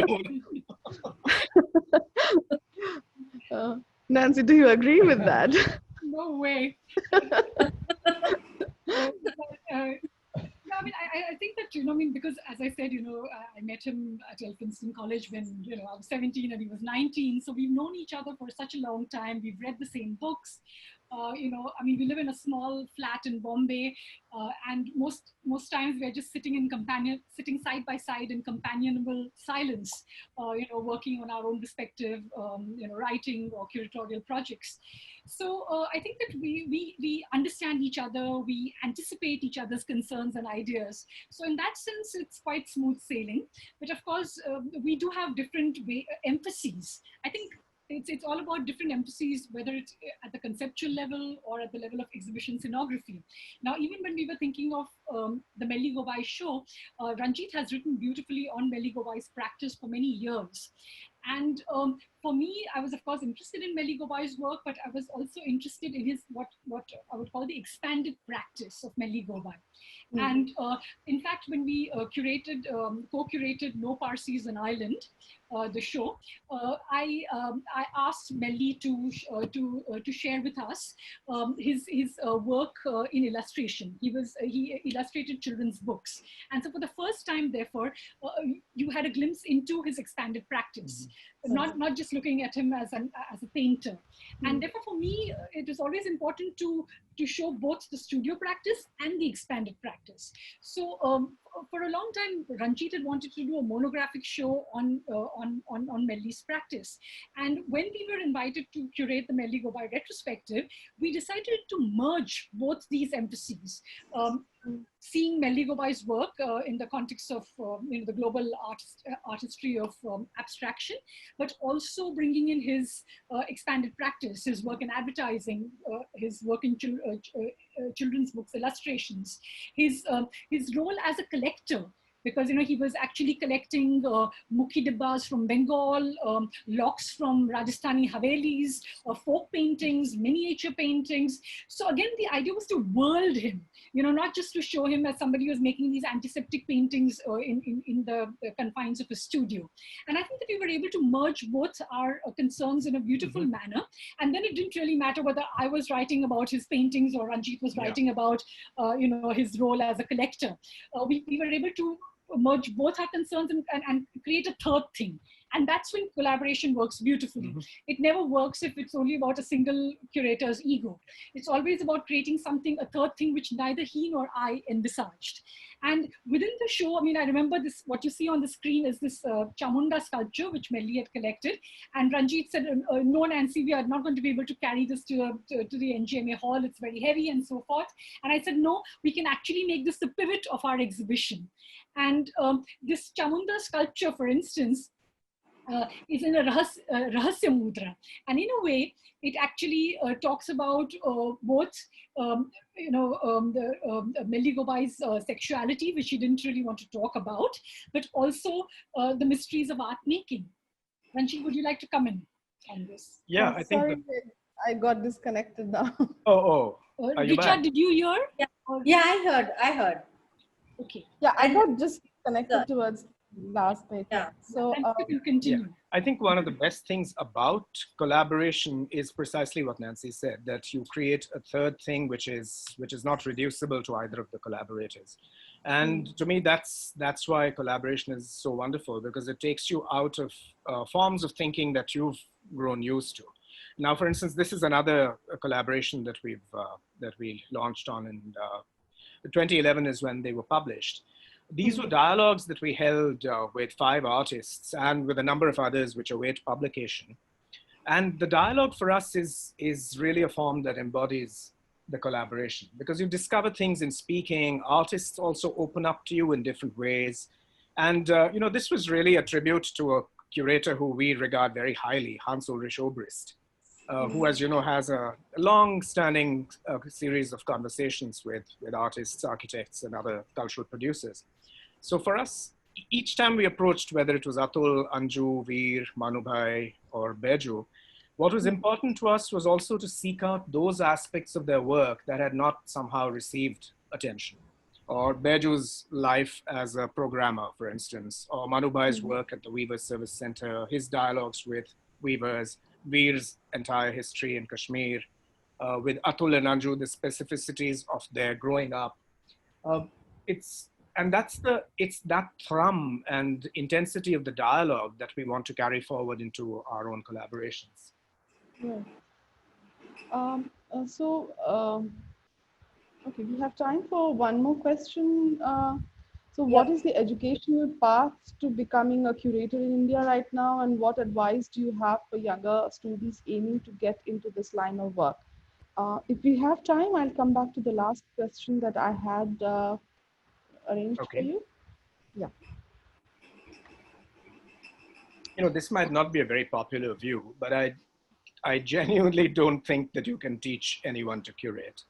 Nancy, do you agree with that? No way. No, I mean, I think that, I mean, because as I said, I met him at Elphinstone College when, I was 17 and he was 19. So we've known each other for such a long time. We've read the same books. I mean, we live in a small flat in Bombay, and most times we're just sitting side by side in companionable silence, working on our own respective, writing or curatorial projects. So I think that we understand each other, we anticipate each other's concerns and ideas. So in that sense, it's quite smooth sailing. But of course, we do have different emphases. I think it's all about different emphases, whether it's at the conceptual level or at the level of exhibition scenography. Now, even when we were thinking of the Melli Gowai show, Ranjeet has written beautifully on Melli Gowai's practice for many years. And for me, I was of course interested in Melli Gowai's work, but I was also interested in his what I would call the expanded practice of Melli Gowai. Mm-hmm. And in fact, when we co-curated No Parsis an Island, the show, I asked Melli to share with us his work in illustration. He illustrated children's books, and so for the first time, therefore, you had a glimpse into his expanded practice. Mm-hmm. Not just looking at him as a painter. Mm-hmm. And therefore, for me, it was always important to show both the studio practice and the expanded practice. So for a long time, Ranjeet had wanted to do a monographic show on Melli's practice. And when we were invited to curate the Melli Gowai retrospective, we decided to merge both these seeing Melli Gowai's work in the context of the global artistry of abstraction, but also bringing in his expanded practice, his work in advertising, his work in children's books, illustrations, his role as a collector. Because he was actually collecting mukhi dibbas from Bengal, locks from Rajasthani Havelis, folk paintings, miniature paintings. So again, the idea was to world him, not just to show him as somebody who's making these antiseptic paintings in the confines of a studio. And I think that we were able to merge both our concerns in a beautiful mm-hmm. manner. And then it didn't really matter whether I was writing about his paintings or Ranjeet was writing about, his role as a collector. We were able to merge both our concerns and create a third thing. And that's when collaboration works beautifully. Mm-hmm. It never works if it's only about a single curator's ego. It's always about creating something, a third thing, which neither he nor I envisaged. And within the show, I mean, I remember this, what you see on the screen is this Chamunda sculpture, which Melli had collected. And Ranjeet said, no, Nancy, we are not going to be able to carry this to the NGMA hall. It's very heavy and so forth. And I said, no, we can actually make this the pivot of our exhibition. And this Chamunda sculpture, for instance, is in a Rahasya Mudra. And in a way, it actually talks about both, the Melli Gowai's sexuality, which he didn't really want to talk about, but also the mysteries of art making. Ranjeet, would you like to come in on this? Yeah, I think. Sorry, I got disconnected now. Richa, did you hear? Yeah, yeah, I heard. Okay. Yeah, I got just connected towards last bit. Yeah. So you continue. Yeah. I think one of the best things about collaboration is precisely what Nancy said, that you create a third thing which is not reducible to either of the collaborators. And to me, that's why collaboration is so wonderful, because it takes you out of forms of thinking that you've grown used to. Now, for instance, this is another collaboration that we launched on in 2011 is when they were published. These were dialogues that we held with 5 artists and with a number of others which await publication. And the dialogue for us is really a form that embodies the collaboration, because you discover things in speaking. Artists also open up to you in different ways. And this was really a tribute to a curator who we regard very highly, Hans Ulrich Obrist, who, as you know, has a long-standing series of conversations with artists, architects, and other cultural producers. So for us, each time we approached, whether it was Atul, Anju, Veer, Manubhai, or Beju, what was important to us was also to seek out those aspects of their work that had not somehow received attention. Or Beju's life as a programmer, for instance, or Manubhai's work at the Weavers Service Center, his dialogues with weavers, Veer's entire history in Kashmir, with Atul and Anju, the specificities of their growing up. Uh, it's it's that thrum and intensity of the dialogue that we want to carry forward into our own collaborations. Yeah. Okay, we have time for one more question. So what is the educational path to becoming a curator in India right now, and what advice do you have for younger students aiming to get into this line of work? If we have time, I'll come back to the last question that I had arranged for Okay. you. Yeah. You know, this might not be a very popular view, but I genuinely don't think that you can teach anyone to curate.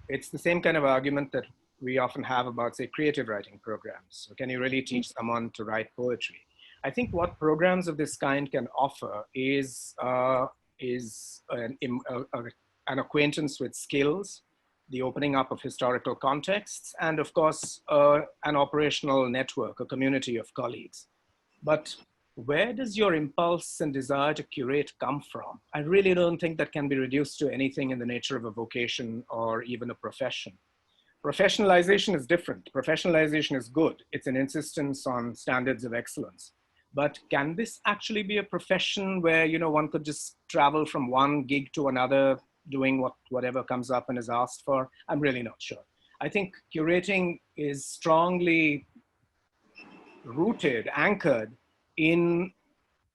It's the same kind of argument that we often have about, say, creative writing programs. So can you really teach someone to write poetry? I think what programs of this kind can offer is an acquaintance with skills, the opening up of historical contexts, and of course, an operational network, a community of colleagues. But where does your impulse and desire to curate come from? I really don't think that can be reduced to anything in the nature of a vocation or even a profession. Professionalization is different. Professionalization is good. It's an insistence on standards of excellence. But can this actually be a profession where, you know, one could just travel from one gig to another, doing whatever comes up and is asked for? I'm really not sure. I think curating is strongly rooted, anchored in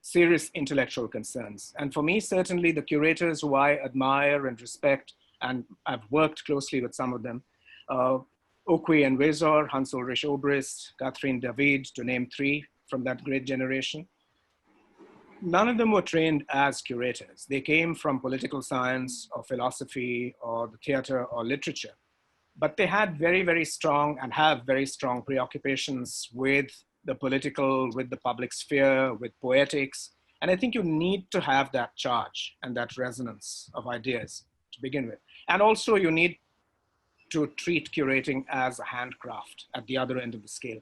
serious intellectual concerns. And for me, certainly the curators who I admire and respect, and I've worked closely with some of them, Okwi and Wezor, Hans Ulrich Obrist, Catherine David, to name three from that great generation. None of them were trained as curators. They came from political science or philosophy or the theater or literature. But they had very, very strong and have very strong preoccupations with the political, with the public sphere, with poetics. And I think you need to have that charge and that resonance of ideas to begin with. And also you need to treat curating as a handcraft at the other end of the scale.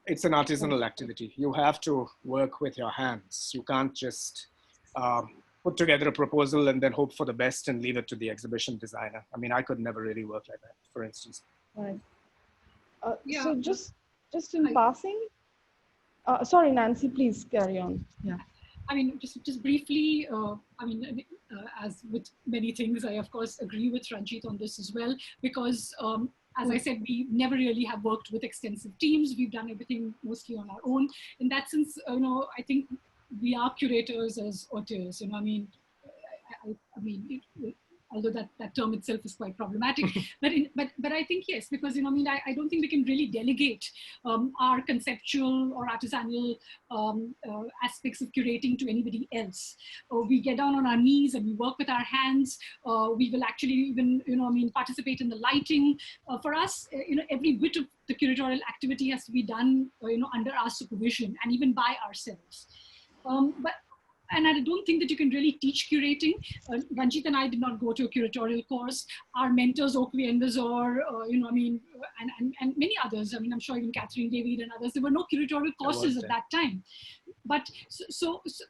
It's an artisanal activity. You have to work with your hands. You can't just put together a proposal and then hope for the best and leave it to the exhibition designer. I mean, I could never really work like that, for instance. Right. So just in passing, sorry, Nancy, please carry on. Yeah. I mean, just briefly, as with many things, I of course agree with Ranjit on this as well, because as I said, we never really have worked with extensive teams. We've done everything mostly on our own. In that sense, I think we are curators as auteurs. Although that term itself is quite problematic, but I think yes, because I don't think we can really delegate our conceptual or artisanal aspects of curating to anybody else. We get down on our knees and we work with our hands. We will actually even participate in the lighting. For us, every bit of the curatorial activity has to be done under our supervision and even by ourselves. And I don't think that you can really teach curating. Ranjit and I did not go to a curatorial course. Our mentors, Okwi and Wezor, and many others. I mean, I'm sure even Catherine David and others, there were no curatorial courses at that time. But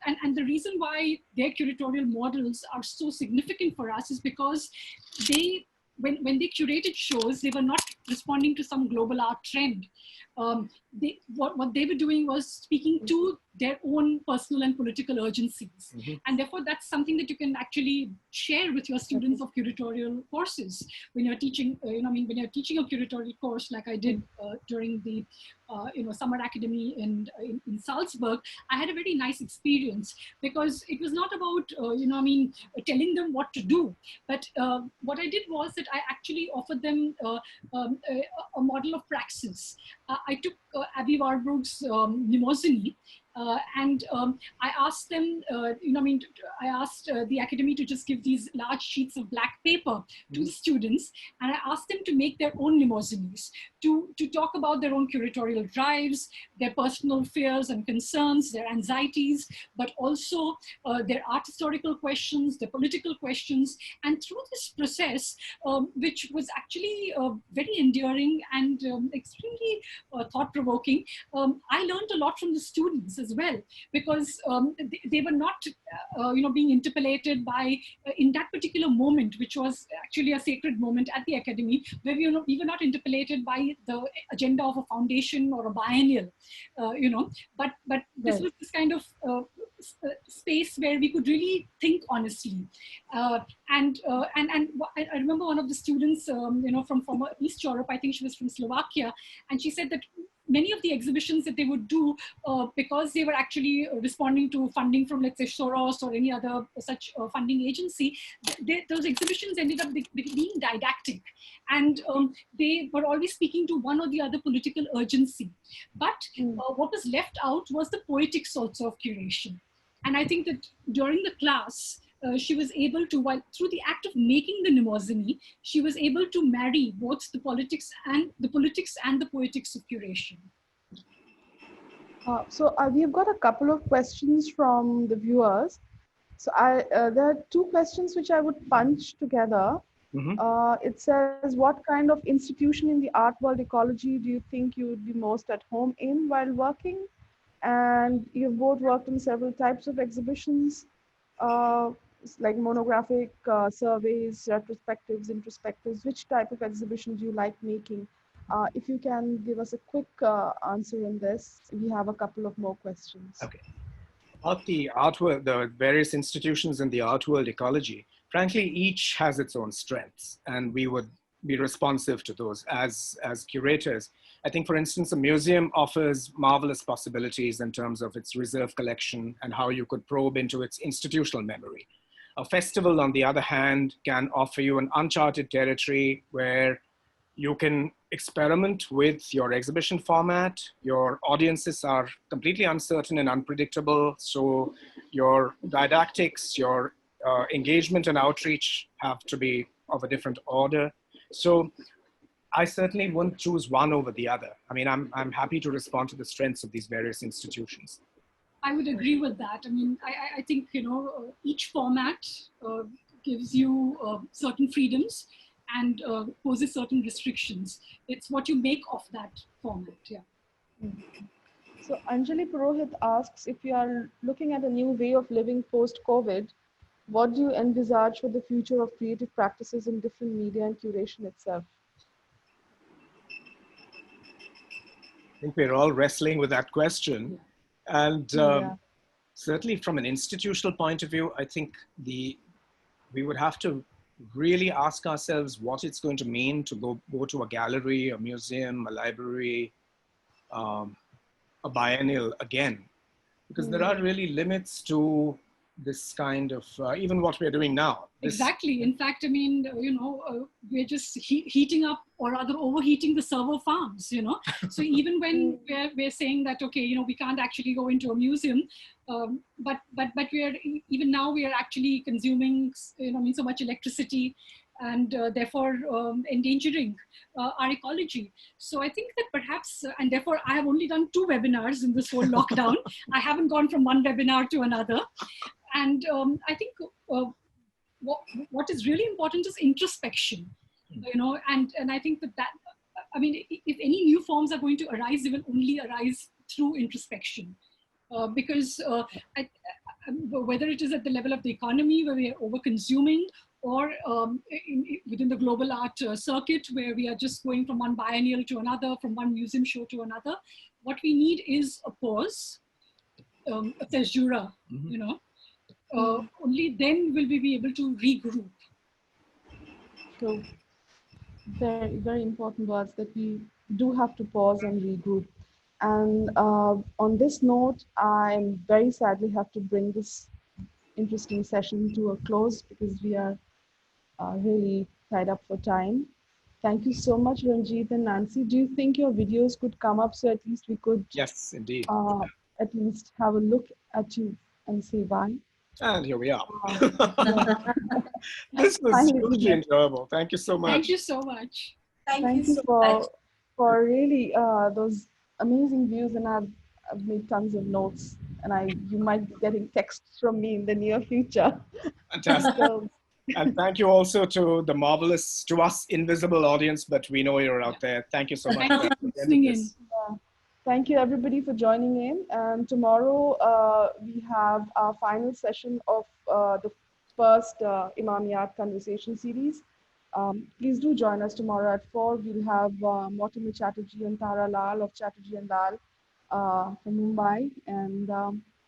and the reason why their curatorial models are so significant for us is because when they curated shows, they were not responding to some global art trend. What they were doing was speaking to their own personal and political urgencies. Mm-hmm. And therefore, that's something that you can actually share with your students of curatorial courses. When you're teaching, when you're teaching a curatorial course, like I did during the summer academy in Salzburg, I had a very nice experience because it was not about, telling them what to do. But what I did was that I actually offered them a model of praxis. I took Abby Warburg's Mnemosyne, and I asked them, I asked the academy to just give these large sheets of black paper to the students, and I asked them to make their own Mnemosynes, to talk about their own curatorial drives, their personal fears and concerns, their anxieties, but also their art historical questions, their political questions. And through this process, which was actually very endearing and extremely thought-provoking, I learned a lot from the students. as well, because they were not, being interpellated by, in that particular moment, which was actually a sacred moment at the academy, where we were not interpellated by the agenda of a foundation or a biennial, but this was this kind of space where we could really think honestly. And I remember one of the students, from former East Europe, I think she was from Slovakia, and she said that many of the exhibitions that they would do, because they were actually responding to funding from, let's say, Soros or any other such funding agency, those exhibitions ended up being didactic. And they were always speaking to one or the other political urgency. But what was left out was the poetics also of curation. And I think that during the class, she was able to, through the act of making the mnemosyne, she was able to marry both the politics and the poetics of curation. So we've got a couple of questions from the viewers. So there are two questions which I would punch together. It says, what kind of institution in the art world ecology do you think you would be most at home in while working? And you've both worked in several types of exhibitions, like monographic, surveys, retrospectives, introspectives. Which type of exhibition do you like making? If you can give us a quick answer on this, we have a couple of more questions. Okay. About the art world, the various institutions in the art world ecology, frankly, each has its own strengths, and we would be responsive to those as curators. I think, for instance, a museum offers marvelous possibilities in terms of its reserve collection and how you could probe into its institutional memory. A festival, on the other hand, can offer you an uncharted territory where you can experiment with your exhibition format. Your audiences are completely uncertain and unpredictable, so your didactics, your engagement and outreach have to be of a different order. So I certainly wouldn't choose one over the other. I mean, I'm happy to respond to the strengths of these various institutions. I would agree with that. I mean, I think, each format gives you certain freedoms and poses certain restrictions. It's what you make of that format, yeah. So Anjali Purohit asks, if you are looking at a new way of living post-COVID, what do you envisage for the future of creative practices in different media and curation itself? I think we're all wrestling with that question. And certainly from an institutional point of view, I think we would have to really ask ourselves what it's going to mean to go to a gallery, a museum, a library, a biennial again. Because there are really limits to this kind of, even what we're doing now. Exactly. In fact, I mean, we're just heating up, or rather overheating the server farms, So even when we're saying that, okay, we can't actually go into a museum, but even now we are actually consuming, so much electricity, and therefore endangering our ecology. So I think that perhaps, and therefore I have only done 2 webinars in this whole lockdown. I haven't gone from one webinar to another. And I think what is really important is introspection, and I think that, I mean, if any new forms are going to arise, they will only arise through introspection. Because whether it is at the level of the economy, where we are over-consuming, or within the global art circuit, where we are just going from one biennial to another, from one museum show to another, what we need is a pause, a caesura, only then will we be able to regroup. So very, very important words, that we do have to pause and regroup. And on this note, I very sadly have to bring this interesting session to a close, because we are really tied up for time. Thank you so much, Ranjeet and Nancy. Do you think your videos could come up, so at least we could Yes, indeed. At least have a look at you and say bye? And here we are. This was hugely enjoyable. Thank you so much. Thank you so much. Thank you for really those amazing views, and I've made tons of notes, and you might be getting texts from me in the near future. Fantastic. And thank you also to the marvelous, to us, invisible audience, but we know you're out there. Thank you so much. Thank you for listening in. Thank you everybody for joining in. And tomorrow we have our final session of the first Emami Art Conversation series. Please do join us tomorrow at 4. We'll have Mortimer Chatterjee and Tara Lal of Chatterjee and Lal from Mumbai. And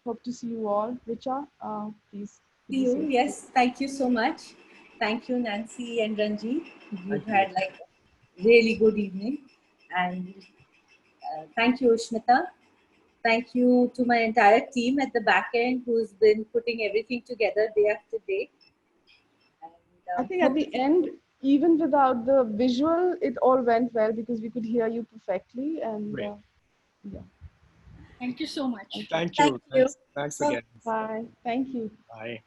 hope to see you all. Richa, please. See you. Yes, thank you so much. Thank you, Nancy and Ranjeet. You've had like a really good evening. And thank you, Ushmita. Thank you to my entire team at the back end who's been putting everything together day after day. And, I think at the end, even without the visual, it all went well because we could hear you perfectly. And yeah. Thank you so much. Thank you. Thank you. Thanks again. Bye. Thank you. Bye.